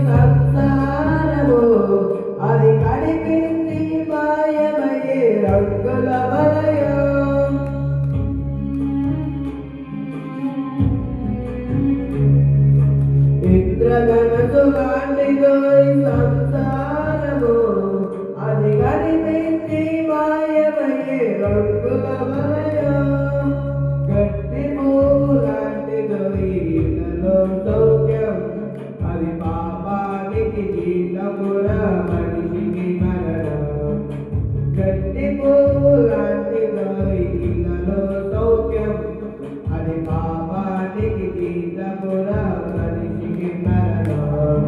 సంసారము అది కనిపించి మాయమయ్యే రంగుల వలయం. ఇంద్రధనసు లాంటిదో ఈ సంసారము అది కనిపించి మాయమయ్యే రంగుల వలయం. గట్టి పువ్వు లాంటిదో ఈలలో సౌఖ్యం అది పాపానికి జీతమురా మనిషికి మరణం. గట్టి పువ్వు లాంటిదో ఈలలో సౌఖ్యం అది పాపానికి జీతమురా మనిషికి మరణం.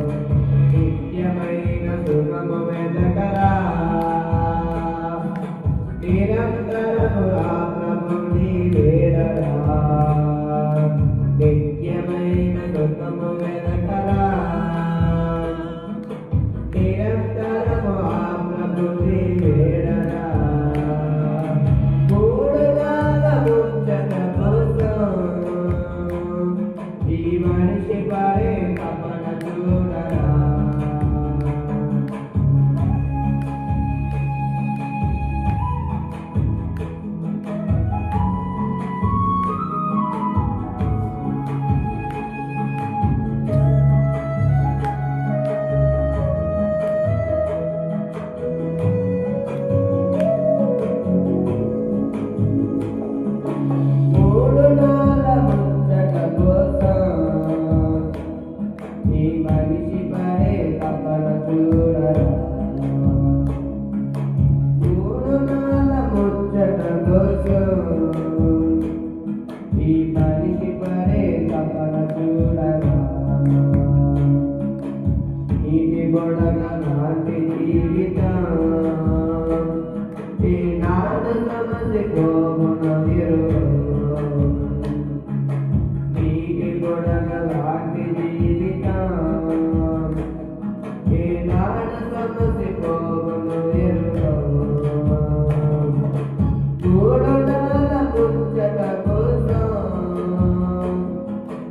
నిత్యమైన సుఖము వెదకరా నిరంతరము ఆ ప్రభుని వేడరా. నిత్యమైన సుఖము వెదకరా నిరంతరము ఆ ప్రభుని వేడరా. మూడు నాల ముచ్చట కోసం ఈ మనిషి పడే తపన చూడరా.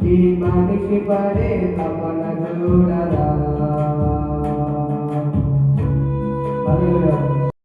ఈ మనిషి పడే తపన చూడరా.